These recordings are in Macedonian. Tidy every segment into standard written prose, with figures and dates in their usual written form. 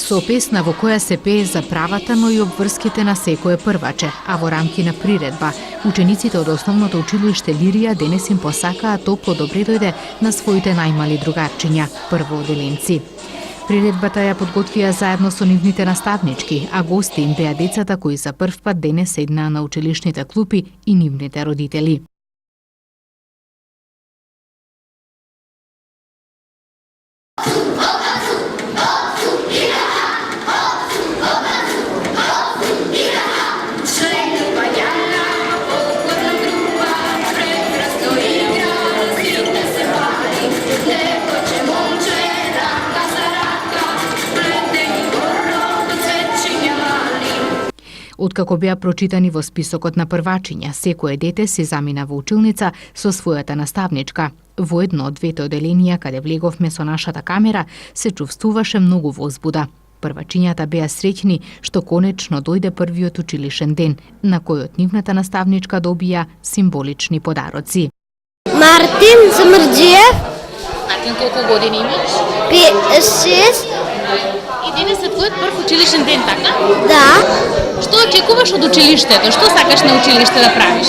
Со песна во која се пее за правата, но и обврските на секое прваче, а во рамки на приредба, учениците од основното училиште Лирија денес им посакаа топло добре дојде на своите најмали другарчиња, првооделенци. Приредбата ја подготвија заедно со нивните наставнички, а гости им беа децата кои за прв пат денес седнаа на училишните клупи и нивните родители. Откако беа прочитани во списокот на првачиња, секое дете се замина во училница со својата наставничка. Во едно од двете оделенија каде влеговме со нашата камера се чувствуваше многу возбуда. Првачињата беа среќни што конечно дојде првиот училишен ден, на кој од нивната наставничка добија символични подароци. Мартин Замрџиев. Мартин, колку години имаш? 6. И денес е твојот прв училишен ден, така? Да. Што очекуваш од училиштето? Што сакаш на училиште да правиш?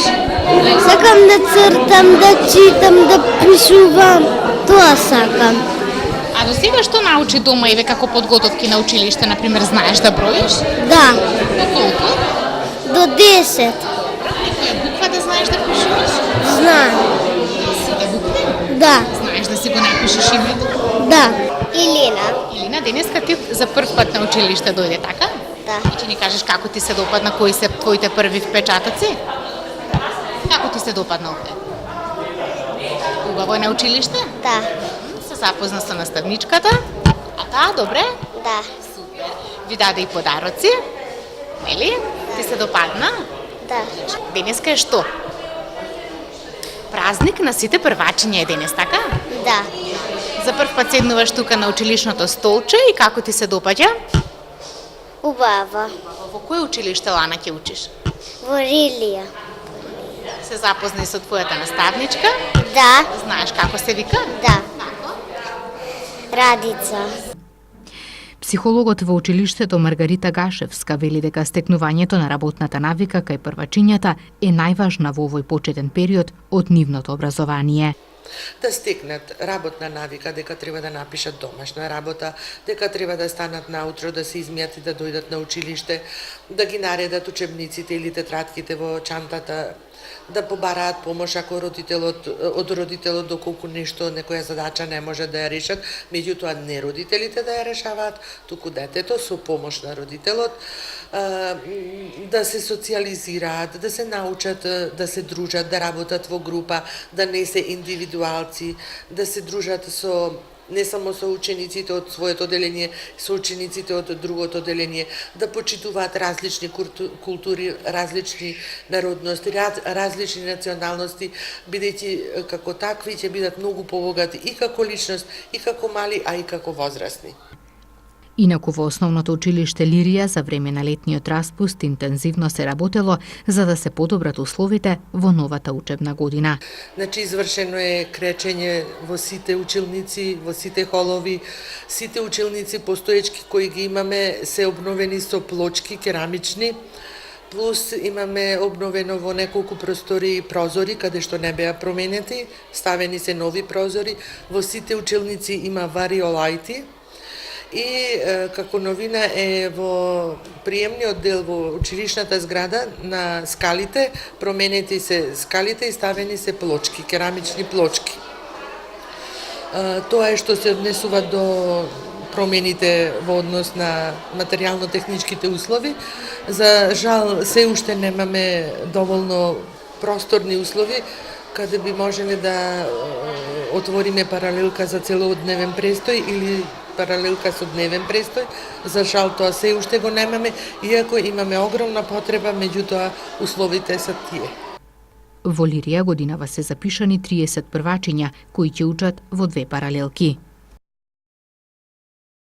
Сакам да цртам, да читам, да пишувам. Тоа сакам. А до сега што научи дома еве како подготовки на училиште, например, знаеш да броиш? Да. До колку? До 10. Некоја буква да знаеш да пишуваш? Знам. Сите букви? Да. Знаеш да си го напишеш името? Да. Илина. Илина, денеска ти за прв пат на училиште дојде, така? Да. И ќе ни кажеш како ти се допадна, кои се твоите први впечатоци? Како ти се допадна овде? Убаво е на училиште? Да. Се запозна со наставничката? А таа, добре? Да. Супер. Ви даде и подароци? Нели? Ти се допадна? Да. Денеска е што? Празник на сите првачиња е денес, така? Да. За прв пат седнуваш тука на училишното столче и како ти се допаѓа? Убава. Во кое училиште, Лана, ќе учиш? Во Рилија. Се запозна и со твојата наставничка? Да. Знаеш како се вика? Да. Како? Радица. Психологот во училиштето Маргарита Гашевска вели дека стекнувањето на работната навика кај првачињата е најважна во овој почетен период од нивното образование. Да стекнат работна навика, дека треба да напишат домашна работа, дека треба да станат наутро, да се измијат и да дојдат на училиште, да ги наредат учебниците или тетратките во чантата, да побараат помош ако од родителот доколку нешто, некоја задача не може да ја решат, меѓутоа не родителите да ја решаваат, туку детето со помош на родителот, да се социализираат, да се научат да се дружат, да работат во група, да не се индивидуалци, да се дружат со не само со учениците од своето оделение, со учениците од другото оделение, да почитуваат различни култури, различни народности, различни националности, бидејќи како такви ќе бидат многу побогати и како личност, и како мали, а и како возрастни. Инаку во основното училиште Лирија за време на летниот распуст интензивно се работело за да се подобрат условите во новата учебна година. Значи извршено е кречење во сите училници, во сите холови, сите училници постоечки кои ги имаме се обновени со плочки керамични, плюс имаме обновено во неколку простори прозори каде што не беа променети, ставени се нови прозори, во сите училници има вариолајти. И како новина е во приемниот дел во училишната зграда на скалите, променети се скалите и ставени се плочки, керамични плочки. Тоа е што се однесува до промените во однос на материјално-техничките услови. За жал, се уште немаме доволно просторни услови, каде би можеле да отвориме паралелка за целодневен престој или паралелка со дневен престој. За жал тоа се уште го немаме, иако имаме огромна потреба, меѓутоа условите се тие. Во Лирија годинава се запишани 30 првачиња кои ќе учат во 2 паралелки.